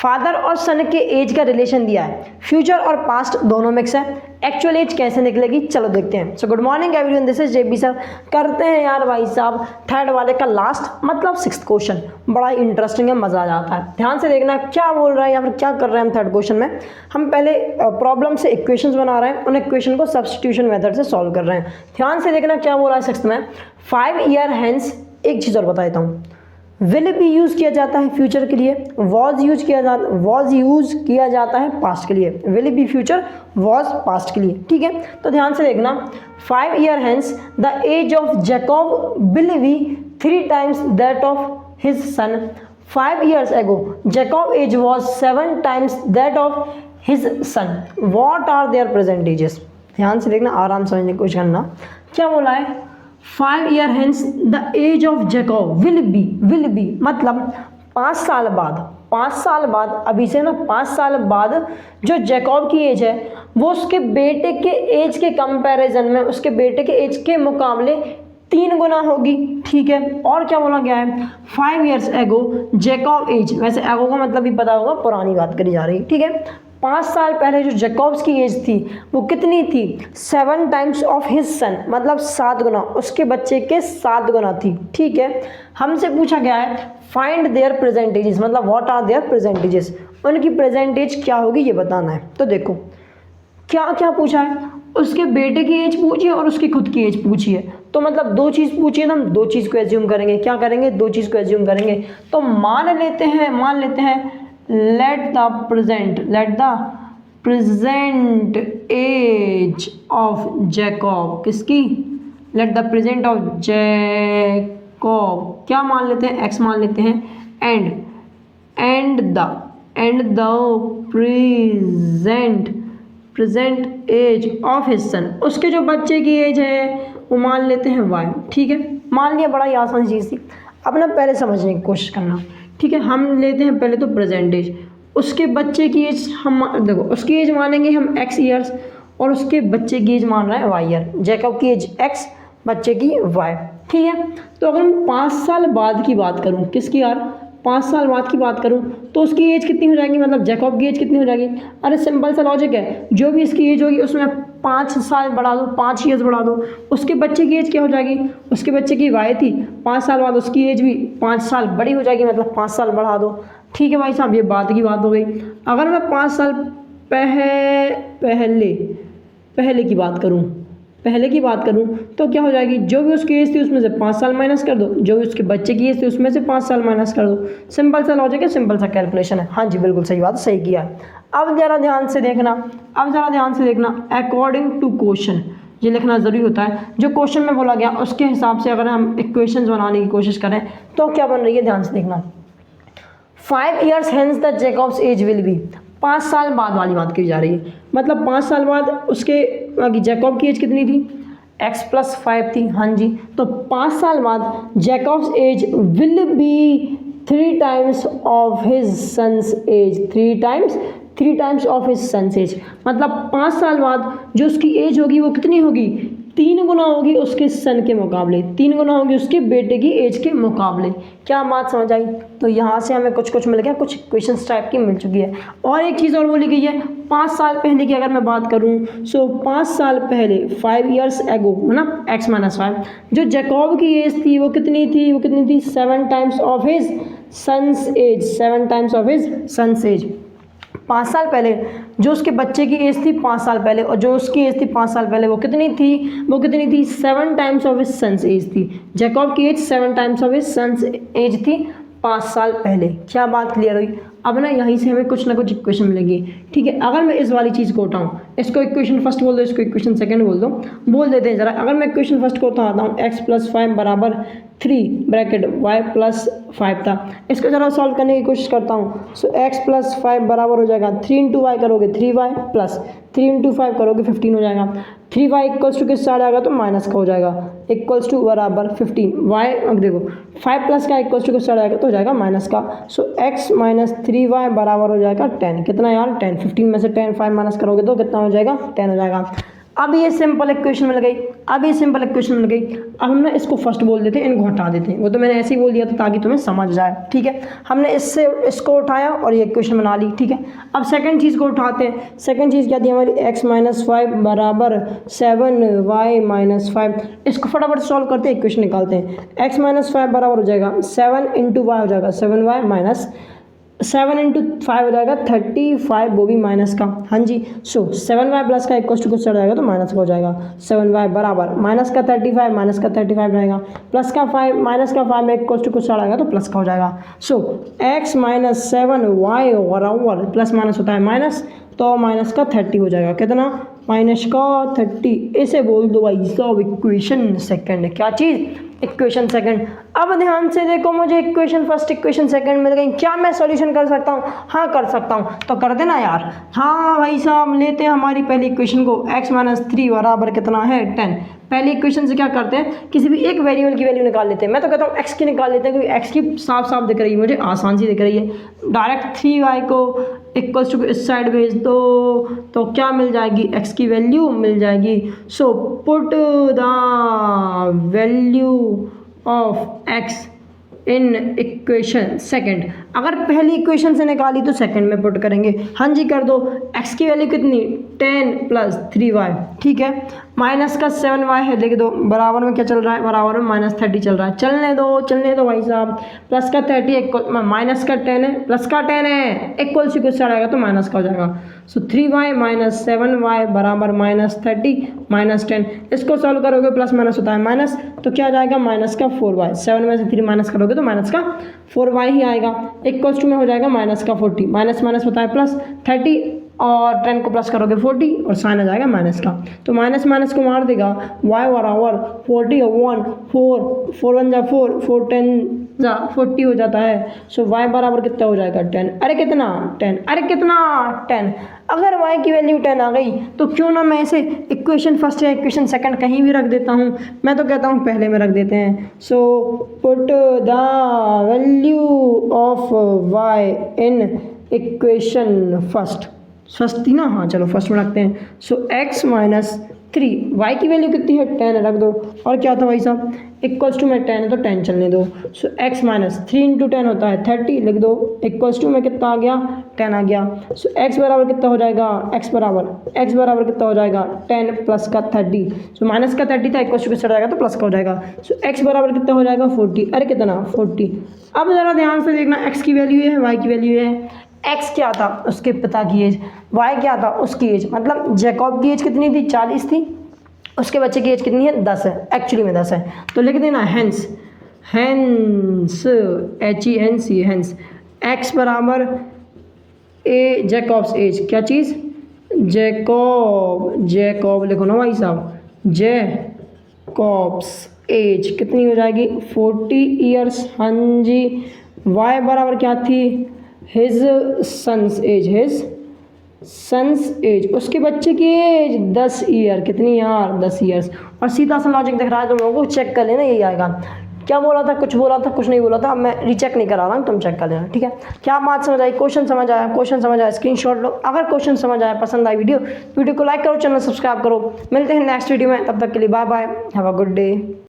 Father और सन के as का रिलेशन दिया है, फ्यूचर और पास्ट दोनों मिक्स है, एक्चुअल एज कैसे निकलेगी चलो देखते हैं। So good morning everyone, this is JB sir. करते हैं यार भाई साहब थर्ड वाले का लास्ट मतलब 6th क्वेश्चन, बड़ा ही इंटरेस्टिंग है, मजा आ जाता है। ध्यान से देखना क्या बोल रहा है या फिर क्या कर रहे हैं हम थर्ड क्वेश्चन में। हम पहले प्रॉब्लम से इक्वेशंस बना रहे हैं, उन इक्वेशन को सब्स्टिट्यूशन मेथड से सॉल्व कर रहे हैं। ध्यान से देखना क्या बोल रहा है 6th में, 5 ईयर हेंस। एक चीज़ और बता देता हूँ, विल भी यूज किया जाता है फ्यूचर के लिए, वॉज यूज किया जाता है पास्ट के लिए। Will be future, was past के लिए, ठीक है। तो ध्यान से देखना, 5 year hence the age of Jacob will be 3 times that of his son. 5 years ago Jacob age was 7 times that of his son. What are their present ages. ध्यान से देखना, आराम से समझने की कोशिश करना। क्या बोला है, 5 year hence the age of Jacob will be मतलब 5 साल बाद, 5 साल बाद, अभी से ना 5 साल बाद जो जैकब की एज है वो उसके बेटे के एज के कंपैरिजन में, उसके बेटे के एज के मुकाबले 3 गुना होगी, ठीक है। और क्या बोला गया है, 5 years ago जैकब एज, वैसे एगो का मतलब भी पता होगा, पुरानी बात करी जा रही है, ठीक है। 5 साल पहले जो जैकब्स की एज थी वो कितनी थी, 7 times ऑफ हिज सन, मतलब 7 गुना, उसके बच्चे के 7 गुना थी, ठीक है। हमसे पूछा गया है फाइंड देयर प्रेजेंटेजेस, मतलब व्हाट आर देयर प्रेजेंटेजेस, उनकी प्रेजेंटेज क्या होगी ये बताना है। तो देखो क्या क्या पूछा है, उसके बेटे की एज पूछी है और उसकी खुद की एज पूछी है। तो मतलब 2 चीज़ पूछी है, तो हम 2 चीज़ को एज्यूम करेंगे। क्या करेंगे, 2 चीज़ को एज्यूम करेंगे। तो मान लेते हैं let the present age of Jacob, किसकी, let the present of Jacob क्या मान लेते हैं, x मान लेते हैं, and the present age of his son, उसके जो बच्चे की एज है वो मान लेते हैं y, ठीक है। मान लिया, बड़ा ही आसान चीज़ थी। अब ना पहले समझने की कोशिश करना, ठीक है। हम लेते हैं पहले तो प्रेजेंट एज, उसके बच्चे की एज हम देखो, उसकी एज मानेंगे हम x ईयर्स और उसके बच्चे की एज मान रहे हैं y ईयर। जैकब की एज x, बच्चे की y, ठीक है। तो अगर मैं 5 साल बाद की बात करूं, किसकी यार, 5 साल बाद की बात करूं तो उसकी एज कितनी हो जाएगी, मतलब जैकब की एज कितनी हो जाएगी। अरे सिंपल सा लॉजिक है, जो भी इसकी एज होगी उसमें 5 साल बढ़ा दो, 5 ईयर्स बढ़ा दो। उसके बच्चे की एज क्या हो जाएगी, उसके बच्चे की y थी, 5 साल बाद उसकी एज भी 5 साल बड़ी हो जाएगी, मतलब 5 साल बढ़ा दो, ठीक है भाई साहब। ये बात की बात हो गई। अगर मैं 5 साल पहले की बात करूं तो क्या हो जाएगी, जो भी उसकी एज थी उसमें से 5 साल माइनस कर दो, जो भी उसके बच्चे की एज थी उसमें से 5 साल माइनस कर दो। सिंपल सा लॉजिक है, सिंपल सा कैलकुलेशन है। हाँ जी बिल्कुल सही बात, सही किया है। अब ज़रा ध्यान से देखना, अकॉर्डिंग टू क्वेश्चन, ये लिखना ज़रूरी होता है। जो क्वेश्चन में बोला गया उसके हिसाब से अगर हम इक्वेशंस बनाने की कोशिश करें तो क्या बन रही है, ध्यान से देखना। 5 years hence the Jacob's age will be, 5 साल बाद वाली बात की जा रही है, मतलब 5 साल बाद उसके जैकब की एज कितनी थी, x + 5 थी, हाँ जी। तो 5 साल बाद Jacob's age will be 3 times of his son's age, 3 times of his son's age, मतलब 5 साल बाद जो उसकी एज होगी वो कितनी होगी, 3 गुना होगी उसके सन के मुकाबले, 3 गुना होगी उसके बेटे की एज के मुकाबले। क्या बात समझ आई। तो यहाँ से हमें कुछ मिल गया, कुछ क्वेश्चंस टाइप की मिल चुकी है। और एक चीज़ और बोली गई है, 5 साल पहले की अगर मैं बात करूँ, सो 5 साल पहले 5 years ago है ना, x - 5, जो जैकब की एज थी वो कितनी थी, 7 times of his son's age, 7 times of his son's age. 5 साल पहले जो उसके बच्चे की एज थी 5 साल पहले, और जो उसकी एज थी 5 साल पहले वो कितनी थी 7 times of his son's age थी। जैकब की age 7 times of his son's age थी 5 साल पहले। क्या बात क्लियर हुई। अब ना यहीं से हमें कुछ ना कुछ इक्वेशन मिलेगी, ठीक है। अगर मैं इस वाली चीज़ को उठाऊँ, इसको इक्वेशन फर्स्ट बोल दो, इसको इक्वेशन सेकंड बोल देते हैं ज़रा। अगर मैं इक्वेशन फर्स्ट को उठाता हूँ, x + 5 बराबर 3 ब्रैकेट y + 5 था, इसको ज़रा सॉल्व करने की कोशिश करता हूँ। सो x + 5 बराबर हो जाएगा 3 × y करोगे 3y प्लस 3 × 5 करोगे 15 हो जाएगा। 3y इक्वल्स टू किस साइड आएगा, तो माइनस का हो जाएगा, इक्वल्स टू बराबर 15 y, देखो 5 प्लस का इक्वल्स टू किस साइड आएगा, तो हो जाएगा माइनस का। सो x - 3y बराबर हो जाएगा 10। कितना यार, 10। 15 में से 10 5 माइनस करोगे तो कितना हो जाएगा, 10 हो जाएगा। अब ये सिंपल इक्वेशन मिल गई, अब ये सिंपल इक्वेशन मिल गई। अब हम ना इसको फर्स्ट बोल देते हैं, इनको हटा देते हैं, वो तो मैंने ऐसे ही बोल दिया था ताकि तुम्हें समझ जाए, ठीक है। हमने इससे इसको उठाया और ये इक्वेशन बना ली, ठीक है। अब सेकंड चीज़ को उठाते हैं। सेकंड चीज़ क्या थी हमारी, x माइनस 5 बराबर 7y माइनस 5। इसको फटाफट सॉल्व करते हैं, इक्वेशन निकालते हैं। x माइनस 5 बराबर हो जाएगा 7 इंटू वाई हो जाएगा 7y माइनस 7 इंटू 5 हो जाएगा 35, वो भी माइनस का, हाँ जी। सो 7y प्लस का इक्वल टू कुछ चढ़ जाएगा तो माइनस का हो जाएगा। 7y बराबर माइनस का 35, माइनस का 35 रहेगा, प्लस का 5 माइनस का 5 में इक्वल टू कुछ चढ़ाएगा तो प्लस का हो जाएगा। सो x माइनस 7y बराबर प्लस माइनस होता है माइनस, तो माइनस का 30 हो जाएगा। कितना, माइनस का 30। इसे बोल दो भाई साहब इक्वेशन सेकंड। क्या चीज़, इक्वेशन सेकंड। अब ध्यान से देखो, मुझे इक्वेशन फर्स्ट इक्वेशन सेकंड मिल गई। क्या मैं सॉल्यूशन कर सकता हूँ? हाँ कर सकता हूँ, तो कर देना यार। हाँ भाई साहब, लेते हैं हमारी पहली इक्वेशन को, x माइनस 3 बराबर कितना है 10। पहली इक्वेशन से क्या करते हैं, किसी भी एक वेरिएबल की वैल्यू निकाल लेते हैं। मैं तो कहता हूँ x की निकाल लेते हैं, क्योंकि x की साफ साफ दिख रही है मुझे, आसान सी दिख रही है। डायरेक्ट 3y को इक्वल्स टू इस साइड भेज दो तो क्या मिल जाएगी, x की वैल्यू मिल जाएगी। So put the value of x in equation second. अगर पहली इक्वेशन से निकाली तो सेकंड में पुट करेंगे। हाँ जी कर दो। x की वैल्यू कितनी, 10 प्लस 3y, ठीक है। माइनस का 7y है, लिख दो। बराबर में क्या चल रहा है, बराबर में माइनस 30 चल रहा है। चलने दो भाई साहब। प्लस का 30 माइनस का 10 है, प्लस का 10 है, इक्वल से कुछ चढ़ाएगा तो माइनस का हो जाएगा। सो 3y माइनस 7y बराबर माइनस 30 माइनस 10। इसको सॉल्व करोगे प्लस माइनस होता है माइनस, तो क्या आ जाएगा, माइनस का 4y। 7 में से 3 माइनस करोगे तो माइनस का 4y ही आएगा। इक्वल्स टू में हो जाएगा माइनस का 40, माइनस माइनस होता है प्लस 30 और 10 को प्लस करोगे 40 और साइन आ जाएगा माइनस का, तो माइनस माइनस को मार देगा। y बराबर 40 और 1 4 1 जा 4 4 10 जा 40 हो जाता है। सो y बराबर कितना हो जाएगा 10। अरे कितना 10, अरे कितना 10। अगर y की वैल्यू 10 आ गई तो क्यों ना मैं इसे इक्वेशन फर्स्ट या इक्वेशन सेकंड कहीं भी रख देता हूँ। मैं तो कहता हूँ पहले में रख देते हैं। So put the value of y in equation first थी ना, हाँ चलो फर्स्ट में रखते हैं। सो x माइनस 3, y की वैल्यू कितनी है 10 रख दो। और क्या था भाई साहब, इक्वल्स टू में 10 है तो 10 चलने दो। सो x माइनस 3 इंटू 10 होता है 30, लिख दो। इक्वल्स टू में कितना आ गया, 10 आ गया। सो x बराबर कितना हो जाएगा, x बराबर कितना हो जाएगा 10 प्लस का 30। सो माइनस का 30 था, इक्वल्स टू के साथ जाएगा तो प्लस का हो जाएगा। सो x बराबर कितना हो जाएगा 40। अरे कितना 40। अब ज़रा ध्यान से देखना, x की वैल्यू है, y की वैल्यू है। x क्या था, उसके पिता की एज, y क्या था, उसकी एज। मतलब जैकब की एज कितनी थी, 40 थी, उसके बच्चे की एज कितनी है, 10 है, एक्चुअली में 10 है। तो लिख देना हेंस HENC हेंस x बराबर ए जैकब्स एज। क्या चीज़, जैकब लिखो ना भाई साहब, जैकब्स एज कितनी हो जाएगी 40 ईयर्स। हाँ जी। y बराबर क्या थी, हिज सन्स एज, उसके बच्चे की एज 10 ईयर। कितनी यार, 10 ईयर्स। और सीधा सा लॉजिक दिख रहा है तुम लोगों को, चेक कर लेना, यही आएगा। क्या बोला था, कुछ बोला था, कुछ नहीं बोला था। अब मैं रीचेक नहीं करा रहा हूँ, तुम चेक कर लेना, ठीक है। क्या बात समझ आई, क्वेश्चन समझ आया, स्क्रीनशॉट लो। अगर क्वेश्चन समझ आया, पसंद आई वीडियो को लाइक करो, चैनल सब्सक्राइब करो। मिलते हैं नेक्स्ट वीडियो में, तब तक के लिए bye bye, have a good day.